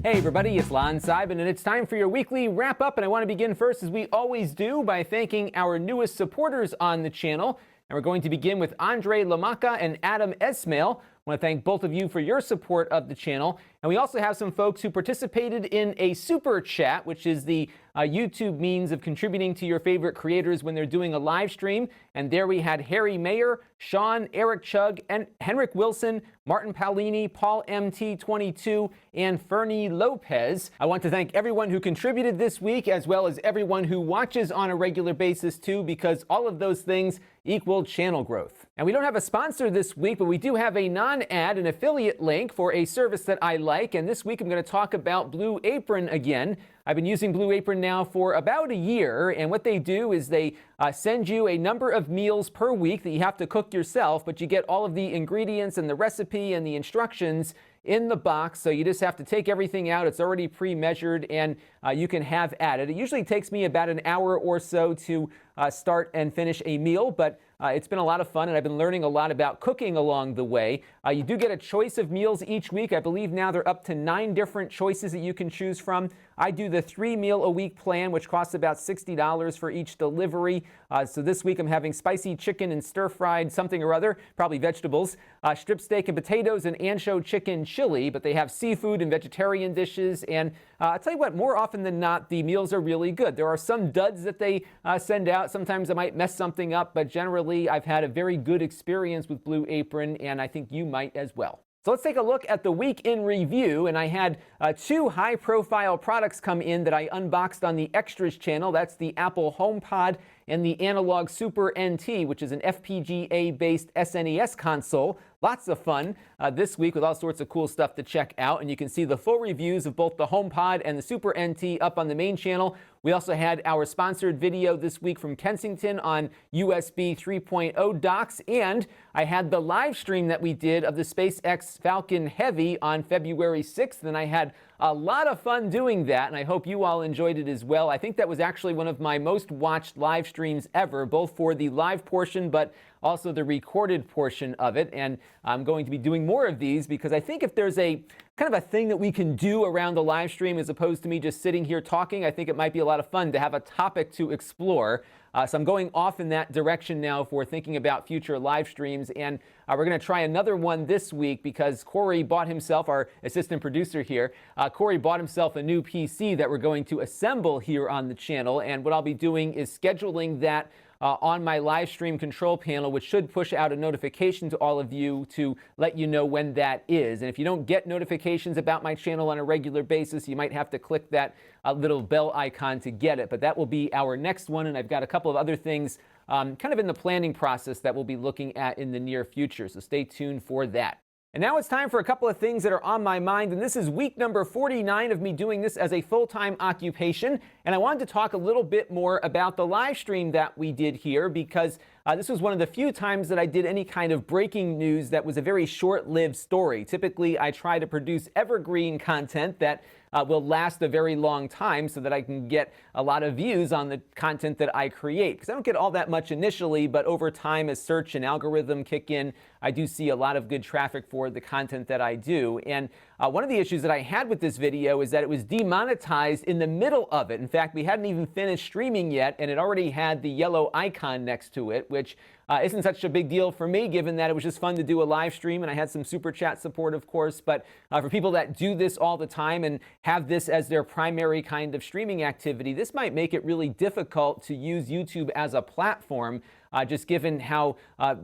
Hey everybody, it's Lon.TV, and it's time for your weekly wrap-up, and I want to begin first, as we always do, by thanking our newest supporters on the channel. And we're going to begin with Andre Lamaka and Adam Esmail. I want to thank both of you for your support of the channel. And we also have some folks who participated in a super chat, which is the YouTube means of contributing to your favorite creators when they're doing a live stream. And there we had Harry Mayer, Sean, Eric Chug, and Henrik Wilson, Martin Paulini, Paul MT22, and Fernie Lopez. I want to thank everyone who contributed this week, as well as everyone who watches on a regular basis too, because all of those things equal channel growth. And we don't have a sponsor this week, but we do have a non-ad, an affiliate link for a service that I like. And this week I'm going to talk about Blue Apron again. I've been using Blue Apron now for about a year, and what they do is they send you a number of meals per week that you have to cook yourself, but you get all of the ingredients and the recipe and the instructions in the box, so you just have to take everything out. It's already pre-measured, and you can have at it. It usually takes me about an hour or so to start and finish a meal, but it's been a lot of fun, and I've been learning a lot about cooking along the way. You do get a choice of meals each week. I believe now they're up to 9 different choices that you can choose from. I do the 3-meal-a-week plan, which costs about $60 for each delivery. So this week I'm having spicy chicken and stir-fried something or other, probably vegetables, strip steak and potatoes, and ancho chicken chili, but they have seafood and vegetarian dishes. And I'll tell you what, more often than not, the meals are really good. There are some duds that they send out. Sometimes I might mess something up, but generally I've had a very good experience with Blue Apron, and I think you might as well. So let's take a look at the week in review, and I had 2 high-profile products come in that I unboxed on the Extras channel. That's the Apple HomePod and the Analog Super NT, which is an FPGA-based SNES console. Lots of fun this week with all sorts of cool stuff to check out, and you can see the full reviews of both the HomePod and the Super NT up on the main channel. We also had our sponsored video this week from Kensington on USB 3.0 docks, and I had the live stream that we did of the SpaceX Falcon Heavy on February 6th, and I had a lot of fun doing that, and I hope you all enjoyed it as well. I think that was actually one of my most watched live streams ever, both for the live portion, but also the recorded portion of it. And I'm going to be doing more of these because I think if there's a kind of a thing that we can do around the live stream as opposed to me just sitting here talking, I think it might be a lot of fun to have a topic to explore. So I'm going off in that direction now for thinking about future live streams. And we're going to try another one this week because Corey bought himself, our assistant producer here, Corey bought himself a new PC that we're going to assemble here on the channel. And what I'll be doing is scheduling that on my live stream control panel, which should push out a notification to all of you to let you know when that is. And if you don't get notifications about my channel on a regular basis, you might have to click that little bell icon to get it. But that will be our next one, and I've got a couple of other things kind of in the planning process that we'll be looking at in the near future. So stay tuned for that. And now it's time for a couple of things that are on my mind, and this is week number 49 of me doing this as a full-time occupation. And I wanted to talk a little bit more about the live stream that we did here because this was one of the few times that I did any kind of breaking news that was a very short-lived story. Typically, I try to produce evergreen content that will last a very long time so that I can get a lot of views on the content that I create. Because I don't get all that much initially, but over time as search and algorithm kick in, I do see a lot of good traffic for the content that I do. And one of the issues that I had with this video is that it was demonetized in the middle of it. In fact, we hadn't even finished streaming yet, and it already had the yellow icon next to it, which isn't such a big deal for me, given that it was just fun to do a live stream, and I had some super chat support, of course. But for people that do this all the time and have this as their primary kind of streaming activity, this might make it really difficult to use YouTube as a platform, just given how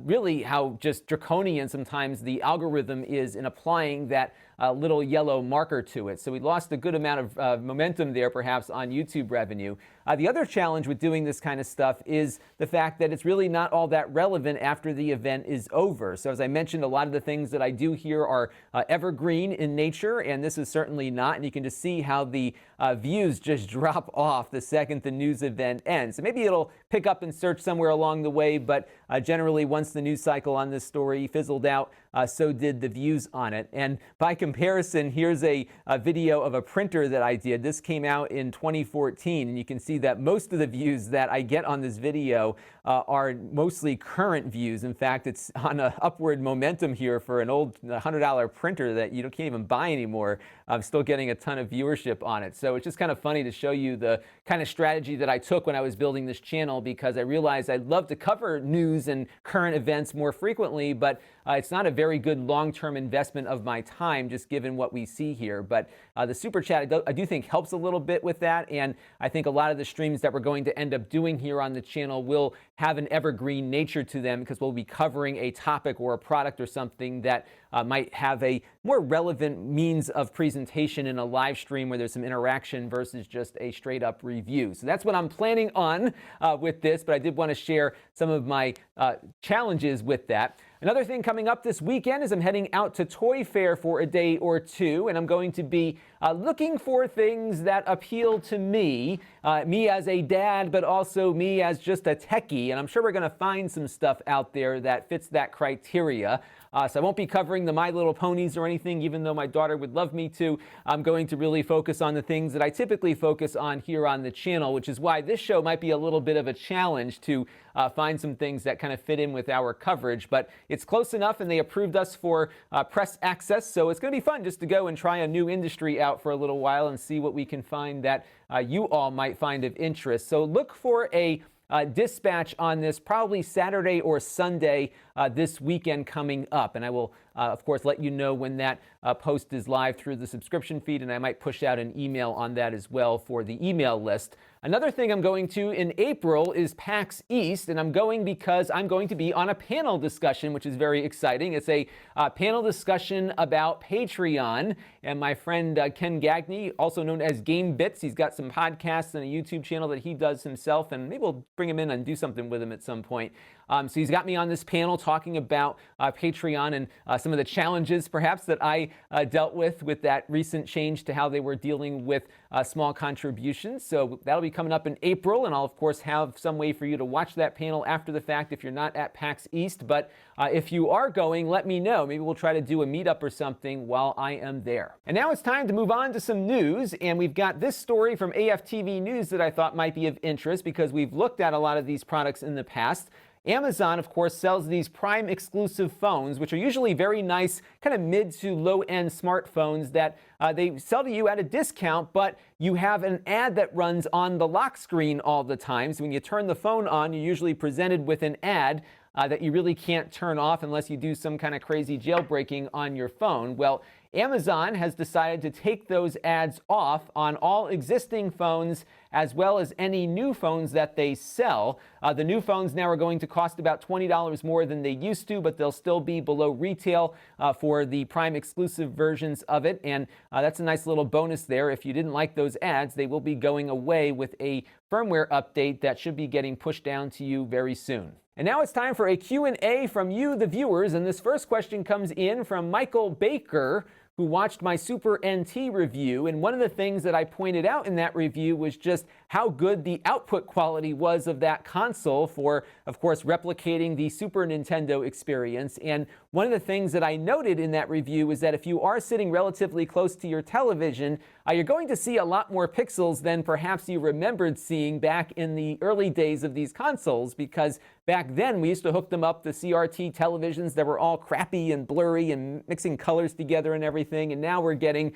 really how just draconian sometimes the algorithm is in applying that little yellow marker to it. So we lost a good amount of momentum there, perhaps, on YouTube revenue. The other challenge with doing this kind of stuff is the fact that it's really not all that relevant after the event is over. So as I mentioned, a lot of the things that I do here are evergreen in nature, and this is certainly not. And you can just see how the views just drop off the second the news event ends. So maybe it'll pick up in search somewhere along the way way, but generally once the news cycle on this story fizzled out, so did the views on it. And by comparison, here's a video of a printer that I did. This came out in 2014, and you can see that most of the views that I get on this video are mostly current views. In fact, it's on an upward momentum here for an old $100 printer that you can't even buy anymore. I'm still getting a ton of viewership on it. So it's just kind of funny to show you the kind of strategy that I took when I was building this channel, because I realized I'd love to cover news and current events more frequently, but it's not a very good long-term investment of my time, just given what we see here. But the Super Chat, I do think helps a little bit with that. And I think a lot of the streams that we're going to end up doing here on the channel will have an evergreen nature to them, because we'll be covering a topic or a product or something that might have a more relevant means of presentation in a live stream where there's some interaction versus just a straight up review. So that's what I'm planning on with this, but I did want to share some of my challenges with that. Another thing coming up this weekend is I'm heading out to Toy Fair for a day or two, and I'm going to be looking for things that appeal to me as a dad, but also me as just a techie. And I'm sure we're going to find some stuff out there that fits that criteria. So I won't be covering the My Little Ponies or anything, even though my daughter would love me to. I'm going to really focus on the things that I typically focus on here on the channel, which is why this show might be a little bit of a challenge to find some things that kind of fit in with our coverage. But it's close enough, and they approved us for press access. So it's going to be fun just to go and try a new industry out for a little while and see what we can find that you all might find of interest. So look for a dispatch on this probably Saturday or Sunday this weekend coming up. And I will, of course, let you know when that post is live through the subscription feed, and I might push out an email on that as well for the email list. Another thing I'm going to in April is Pax East, and I'm going because I'm going to be on a panel discussion, which is very exciting. It's a panel discussion about Patreon, and my friend Ken Gagney, also known as Game Bits, he's got some podcasts and a YouTube channel that he does himself, and maybe we'll bring him in and do something with him at some point. So he's got me on this panel talking about Patreon and some of the challenges perhaps that I dealt with that recent change to how they were dealing with small contributions. So that'll be coming up in April, and I'll of course have some way for you to watch that panel after the fact if you're not at Pax East. But if you are going, let me know. Maybe we'll try to do a meetup or something while I am there. And now it's time to move on to some news, and we've got this story from AFTV News that I thought might be of interest because we've looked at a lot of these products in the past. Amazon, of course, sells these Prime exclusive phones, which are usually very nice, kind of mid to low-end smartphones that they sell to you at a discount, but you have an ad that runs on the lock screen all the time. So when you turn the phone on, you're usually presented with an ad that you really can't turn off unless you do some kind of crazy jailbreaking on your phone. Well, Amazon has decided to take those ads off on all existing phones as well as any new phones that they sell. The new phones now are going to cost about $20 more than they used to, but they'll still be below retail for the Prime exclusive versions of it. And that's a nice little bonus there. If you didn't like those ads, they will be going away with a firmware update that should be getting pushed down to you very soon. And now it's time for a Q&A from you, the viewers. And this first question comes in from Michael Baker, who watched my Super NT review. And one of the things that I pointed out in that review was just how good the output quality was of that console for, of course, replicating the Super Nintendo experience. And one of the things that I noted in that review is that if you are sitting relatively close to your television, you're going to see a lot more pixels than perhaps you remembered seeing back in the early days of these consoles, because back then we used to hook them up to CRT televisions that were all crappy and blurry and mixing colors together and everything, and now we're getting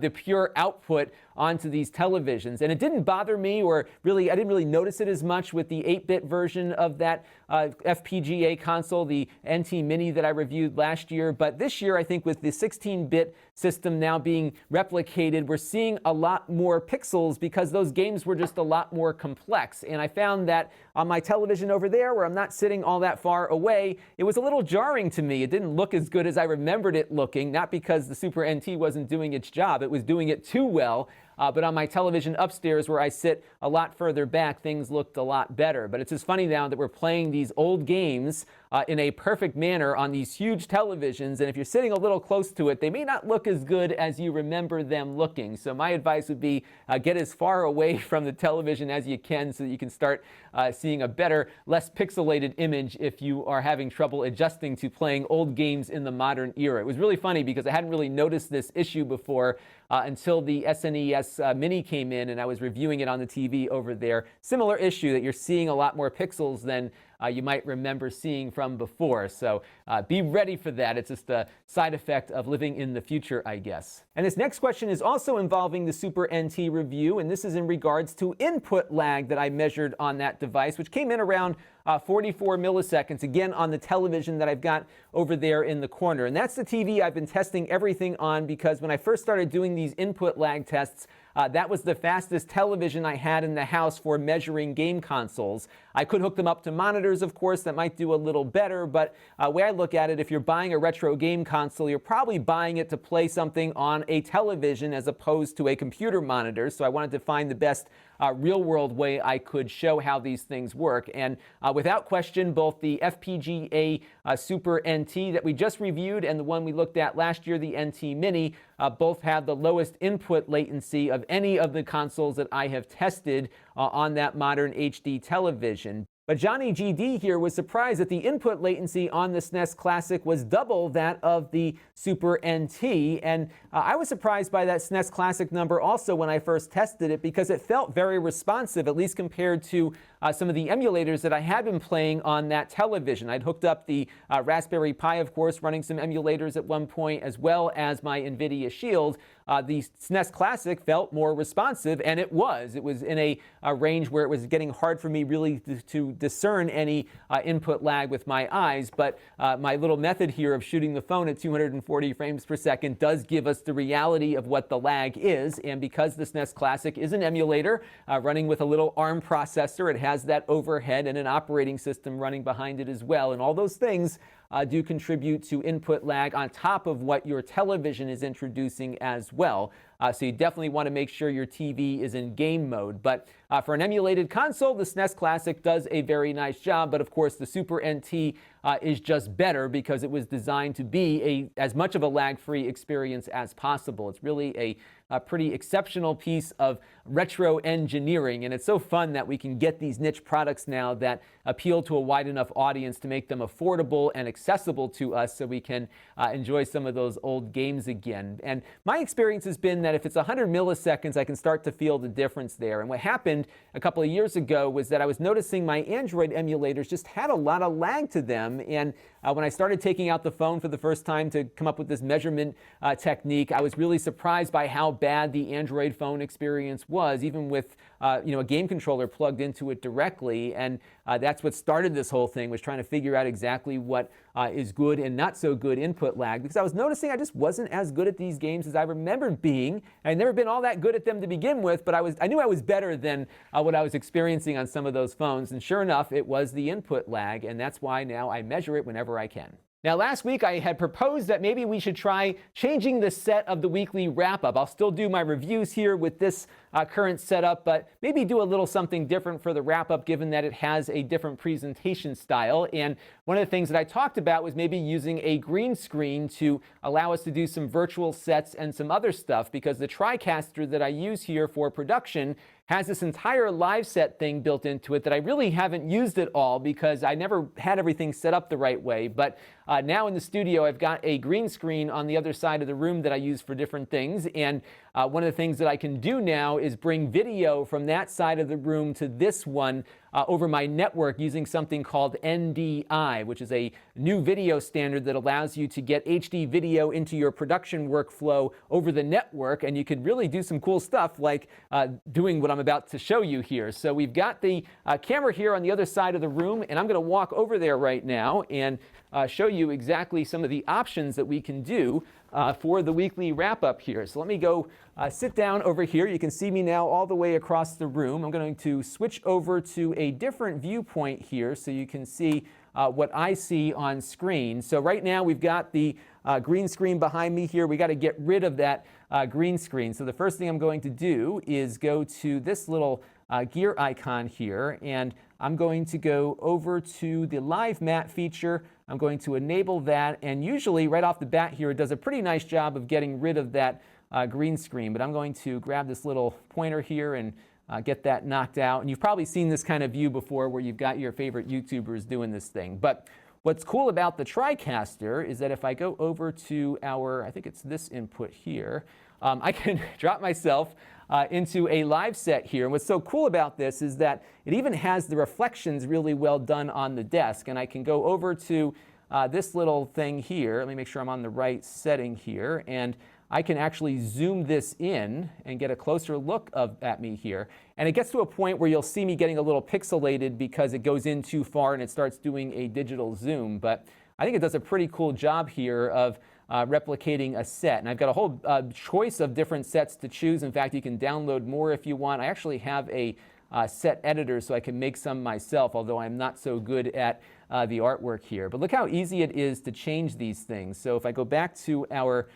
the pure output onto these televisions. And it didn't bother me, or really, I didn't really notice it as much with the 8-bit version of that FPGA console, the NT Mini that I reviewed last year. But this year, I think with the 16-bit system now being replicated, we're seeing a lot more pixels because those games were just a lot more complex. And I found that on my television over there, where I'm not sitting all that far away, it was a little jarring to me. It didn't look as good as I remembered it looking, not because the Super NT wasn't doing its job. It was doing it too well. But on my television upstairs, where I sit a lot further back, things looked a lot better. But it's just funny now that we're playing these old games in a perfect manner on these huge televisions, and if you're sitting a little close to it, they may not look as good as you remember them looking. So my advice would be get as far away from the television as you can so that you can start seeing a better, less pixelated image if you are having trouble adjusting to playing old games in the modern era. It was really funny because I hadn't really noticed this issue before until the SNES Mini came in and I was reviewing it on the TV over there. Similar issue that you're seeing a lot more pixels than you might remember seeing from before. So be ready for that. It's just a side effect of living in the future, I guess. And this next question is also involving the Super NT review, and this is in regards to input lag that I measured on that device, which came in around 44 milliseconds, again on the television that I've got over there in the corner. And that's the TV I've been testing everything on, because when I first started doing these input lag tests, that was the fastest television I had in the house for measuring game consoles. I could hook them up to monitors, of course, that might do a little better, but the way I look at it, if you're buying a retro game console, you're probably buying it to play something on a television as opposed to a computer monitor. So I wanted to find the best real-world way I could show how these things work. And without question, both the FPGA Super NT that we just reviewed and the one we looked at last year, the NT Mini, both have the lowest input latency of any of the consoles that I have tested on that modern HD television. But Johnny GD here was surprised that the input latency on the SNES Classic was double that of the Super NT. And I was surprised by that SNES Classic number also when I first tested it, because it felt very responsive, at least compared to some of the emulators that I had been playing on that television. I'd hooked up the Raspberry Pi, of course, running some emulators at one point, as well as my NVIDIA Shield. The SNES Classic felt more responsive, and it was. It was in a range where it was getting hard for me really to discern any input lag with my eyes. But my little method here of shooting the phone at 240 frames per second does give us the reality of what the lag is. And because the SNES Classic is an emulator running with a little ARM processor, it has that overhead and an operating system running behind it as well. And all those things do contribute to input lag on top of what your television is introducing as well. So you definitely want to make sure your TV is in game mode. But for an emulated console, the SNES Classic does a very nice job. But of course, the Super NT is just better because it was designed to be as much of a lag-free experience as possible. It's really a pretty exceptional piece of retro engineering, and it's so fun that we can get these niche products now that appeal to a wide enough audience to make them affordable and accessible to us so we can enjoy some of those old games again. And my experience has been that if it's 100 milliseconds, I can start to feel the difference there. And what happened a couple of years ago was that I was noticing my Android emulators just had a lot of lag to them. And when I started taking out the phone for the first time to come up with this measurement technique, I was really surprised by how bad the Android phone experience was, even with a game controller plugged into it directly. And that's what started this whole thing, was trying to figure out exactly what is good and not so good input lag, because I was noticing I just wasn't as good at these games as I remembered being. I'd never been all that good at them to begin with, but I knew I was better than what I was experiencing on some of those phones. And sure enough, it was the input lag, and that's why now I measure it whenever I can. Now, last week I had proposed that maybe we should try changing the set of the weekly wrap-up. I'll still do my reviews here with this current setup, but maybe do a little something different for the wrap-up, given that it has a different presentation style. And one of the things that I talked about was maybe using a green screen to allow us to do some virtual sets and some other stuff, because the TriCaster that I use here for production has this entire live set thing built into it that I really haven't used at all because I never had everything set up the right way. But now in the studio, I've got a green screen on the other side of the room that I use for different things. And one of the things that I can do now is bring video from that side of the room to this one over my network using something called NDI, which is a new video standard that allows you to get HD video into your production workflow over the network. And you could really do some cool stuff like doing what I'm about to show you here. So we've got the camera here on the other side of the room, and I'm going to walk over there right now and show you exactly some of the options that we can do for the weekly wrap-up here. So let me go sit down over here. You can see me now all the way across the room. I'm going to switch over to a different viewpoint here so you can see what I see on screen. So right now we've got the green screen behind me here. We got to get rid of that green screen. So the first thing I'm going to do is go to this little gear icon here, and I'm going to go over to the live mat feature. I'm going to enable that, and usually right off the bat here, it does a pretty nice job of getting rid of that green screen, but I'm going to grab this little pointer here and get that knocked out. And you've probably seen this kind of view before where you've got your favorite YouTubers doing this thing. But what's cool about the TriCaster is that if I go over to I think it's this input here, I can drop myself into a live set here. And what's so cool about this is that it even has the reflections really well done on the desk. And I can go over to this little thing here. Let me make sure I'm on the right setting here. And I can actually zoom this in and get a closer look at me here. And it gets to a point where you'll see me getting a little pixelated because it goes in too far and it starts doing a digital zoom. But I think it does a pretty cool job here of replicating a set. And I've got a whole choice of different sets to choose. In fact, you can download more if you want. I actually have a set editor so I can make some myself, although I'm not so good at the artwork here. But look how easy it is to change these things. So if I go back to our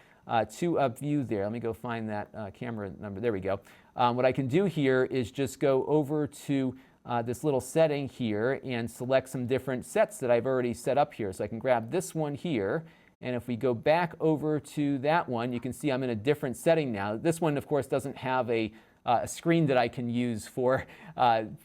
two-up view there. Let me go find that camera number. There we go. What I can do here is just go over to this little setting here and select some different sets that I've already set up here. So I can grab this one here, and if we go back over to that one, you can see I'm in a different setting now. This one, of course, doesn't have a screen that I can use for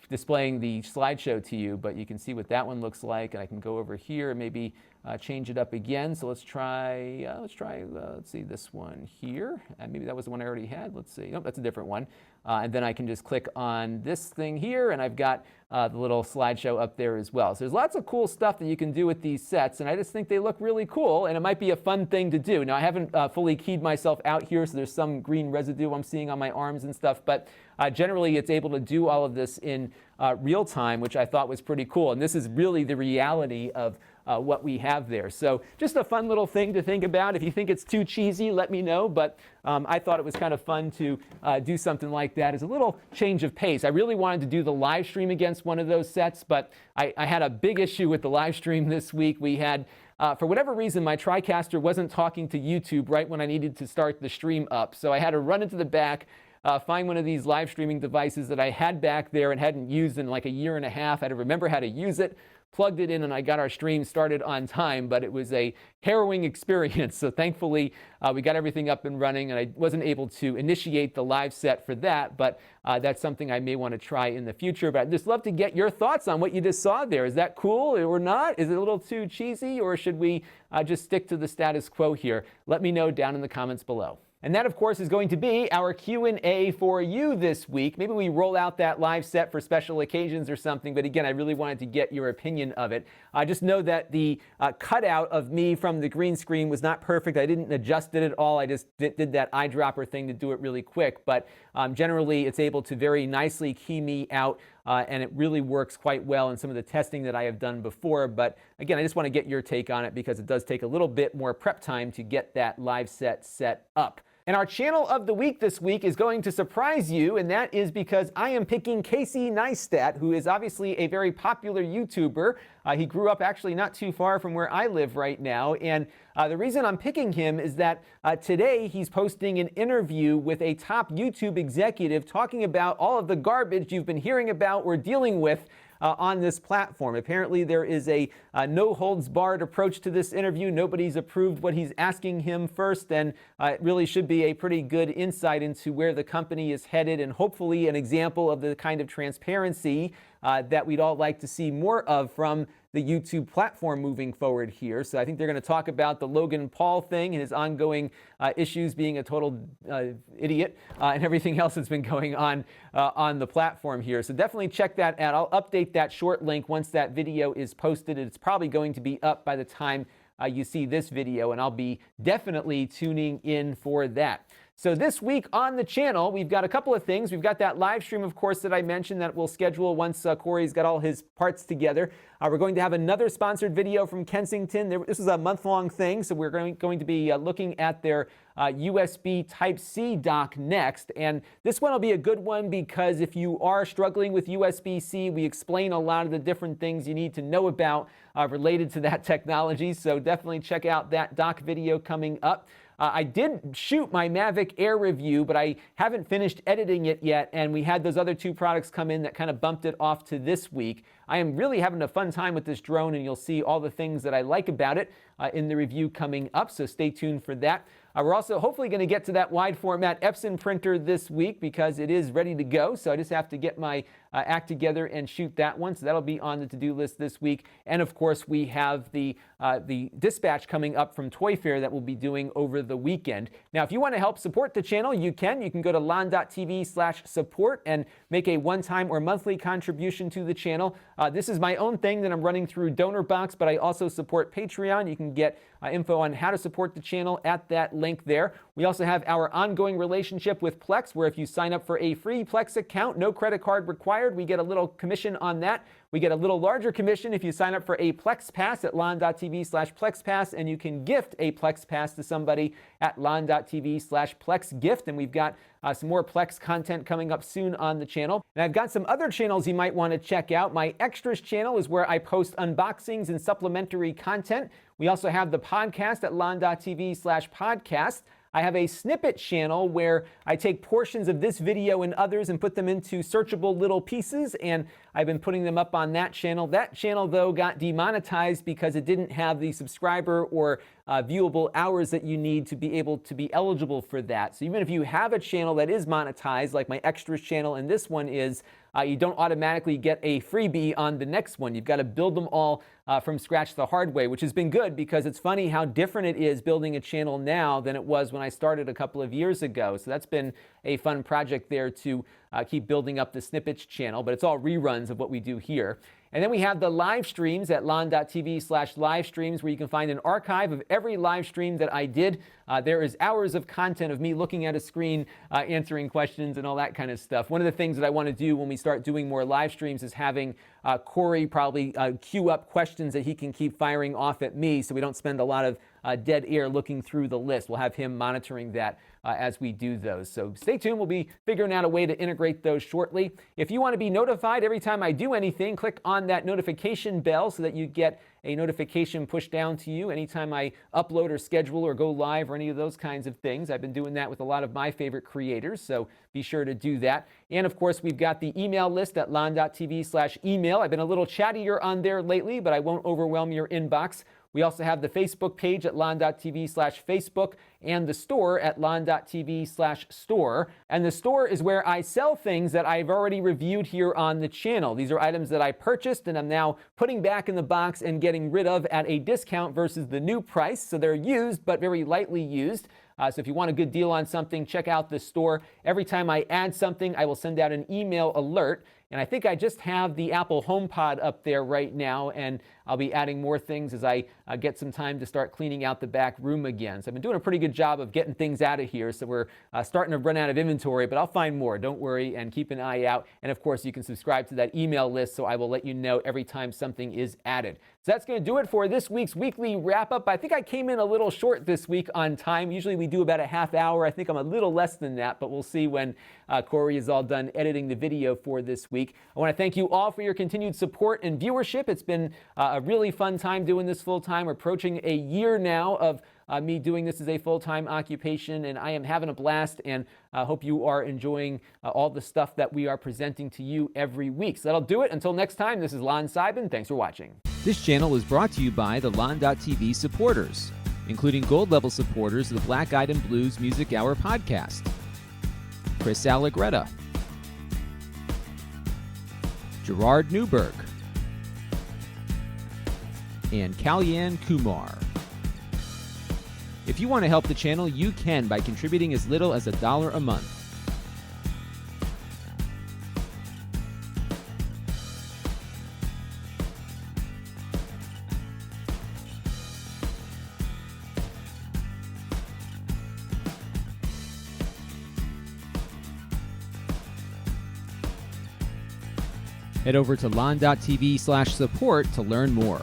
displaying the slideshow to you, but you can see what that one looks like. And I can go over here and maybe change it up again. So let's see this one here. Maybe that was the one I already had. Let's see. Nope, that's a different one. And then I can just click on this thing here, and I've got the little slideshow up there as well. So there's lots of cool stuff that you can do with these sets, and I just think they look really cool, and it might be a fun thing to do. Now, I haven't fully keyed myself out here, so there's some green residue I'm seeing on my arms and stuff, but generally it's able to do all of this in real time, which I thought was pretty cool. And this is really the reality of what we have there. So just a fun little thing to think about. If you think it's too cheesy, let me know. But I thought it was kind of fun to do something like that as a little change of pace. I really wanted to do the live stream against one of those sets, but I had a big issue with the live stream this week. We had, for whatever reason, my TriCaster wasn't talking to YouTube right when I needed to start the stream up. So I had to run into the back, find one of these live streaming devices that I had back there and hadn't used in like a year and a half. I had to remember how to use it, plugged it in, and I got our stream started on time, but it was a harrowing experience. So thankfully, we got everything up and running, and I wasn't able to initiate the live set for that, but that's something I may want to try in the future. But I'd just love to get your thoughts on what you just saw there. Is that cool or not? Is it a little too cheesy, or should we just stick to the status quo here? Let me know down in the comments below. And that, of course, is going to be our Q&A for you this week. Maybe we roll out that live set for special occasions or something, but again, I really wanted to get your opinion of it. I just know that the cutout of me from the green screen was not perfect. I didn't adjust it at all. I just did that eyedropper thing to do it really quick, but generally it's able to very nicely key me out, and it really works quite well in some of the testing that I have done before. But again, I just want to get your take on it because it does take a little bit more prep time to get that live set up. And our channel of the week this week is going to surprise you, and that is because I am picking Casey Neistat, who is obviously a very popular YouTuber. He grew up actually not too far from where I live right now, and the reason I'm picking him is that today he's posting an interview with a top YouTube executive talking about all of the garbage you've been hearing about or dealing with on this platform. Apparently there is a no-holds-barred approach to this interview. Nobody's approved what he's asking him first, and it really should be a pretty good insight into where the company is headed, and hopefully an example of the kind of transparency that we'd all like to see more of from the YouTube platform moving forward here. So I think they're going to talk about the Logan Paul thing and his ongoing issues, being a total idiot, and everything else that's been going on the platform here. So definitely check that out. I'll update that short link once that video is posted. It's probably going to be up by the time you see this video, and I'll be definitely tuning in for that. So this week on the channel, we've got a couple of things. We've got that live stream, of course, that I mentioned that we'll schedule once Corey's got all his parts together. We're going to have another sponsored video from Kensington. This is a month-long thing, so we're going to be looking at their USB Type-C dock next. And this one will be a good one because if you are struggling with USB-C, we explain a lot of the different things you need to know about related to that technology. So definitely check out that dock video coming up. I did shoot my Mavic Air review, but I haven't finished editing it yet, and we had those other two products come in that kind of bumped it off to this week. I am really having a fun time with this drone, and you'll see all the things that I like about it in the review coming up, so stay tuned for that. We're also hopefully going to get to that wide format Epson printer this week because it is ready to go. So I just have to get my act together and shoot that one. So that'll be on the to-do list this week. And of course, we have the dispatch coming up from Toy Fair that we'll be doing over the weekend. Now, if you want to help support the channel, you can. You can go to Lon.TV/support and make a one-time or monthly contribution to the channel. This is my own thing that I'm running through DonorBox, but I also support Patreon. You can get info on how to support the channel at that link there. We also have our ongoing relationship with Plex, where if you sign up for a free Plex account, no credit card required, we get a little commission on that. We get a little larger commission if you sign up for a Plex Pass at Lon.TV/PlexPass, and you can gift a Plex Pass to somebody at Lon.TV/PlexGift. And we've got some more Plex content coming up soon on the channel. And I've got some other channels you might want to check out. My Extras channel is where I post unboxings and supplementary content. We also have the podcast at Lon.TV/podcast. I have a snippet channel where I take portions of this video and others and put them into searchable little pieces, and I've been putting them up on that channel. That channel, though, got demonetized because it didn't have the subscriber or viewable hours that you need to be able to be eligible for that. So even if you have a channel that is monetized, like my Extras channel and this one is, you don't automatically get a freebie on the next one. You've got to build them all from scratch the hard way, which has been good because it's funny how different it is building a channel now than it was when I started a couple of years ago. So that's been a fun project there to keep building up the Snippets channel, but it's all reruns of what we do here. And then we have the live streams at Lon.TV/livestreams, where you can find an archive of every live stream that I did. There is hours of content of me looking at a screen, answering questions and all that kind of stuff. One of the things that I want to do when we start doing more live streams is having Corey probably queue up questions that he can keep firing off at me so we don't spend a lot of dead air looking through the list. We'll have him monitoring that as we do those. So stay tuned. We'll be figuring out a way to integrate those shortly. If you want to be notified every time I do anything, click on that notification bell so that you get a notification pushed down to you anytime I upload or schedule or go live or any of those kinds of things. I've been doing that with a lot of my favorite creators, so be sure to do that. And of course, we've got the email list at Lon.TV/email. I've been a little chattier on there lately, but I won't overwhelm your inbox. We also have the Facebook page at Lon.TV/Facebook and the store at Lon.TV/store. And the store is where I sell things that I've already reviewed here on the channel. These are items that I purchased and I'm now putting back in the box and getting rid of at a discount versus the new price. So they're used, but very lightly used. So if you want a good deal on something, check out the store. Every time I add something, I will send out an email alert. And I think I just have the Apple HomePod up there right now, and I'll be adding more things as I get some time to start cleaning out the back room again. So I've been doing a pretty good job of getting things out of here, so we're starting to run out of inventory, but I'll find more. Don't worry, and keep an eye out. And of course, you can subscribe to that email list, so I will let you know every time something is added. So that's going to do it for this week's weekly wrap-up. I think I came in a little short this week on time. Usually we do about a half hour. I think I'm a little less than that, but we'll see when Corey is all done editing the video for this week. I want to thank you all for your continued support and viewership. It's been a really fun time doing this full-time. We're approaching a year now of me doing this as a full-time occupation, and I am having a blast, and hope you are enjoying all the stuff that we are presenting to you every week. So that'll do it. Until next time, this is Lon Seidman. Thanks for watching. This channel is brought to you by the Lon.TV supporters, including gold-level supporters of the Black Eyed and Blues Music Hour podcast: Chris Allegretta, Gerard Newberg, and Kalyan Kumar. If you want to help the channel, you can by contributing as little as $1 a month. Head over to Lon.TV/support to learn more.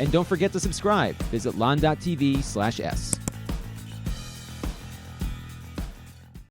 And don't forget to subscribe. Visit Lon.TV/S.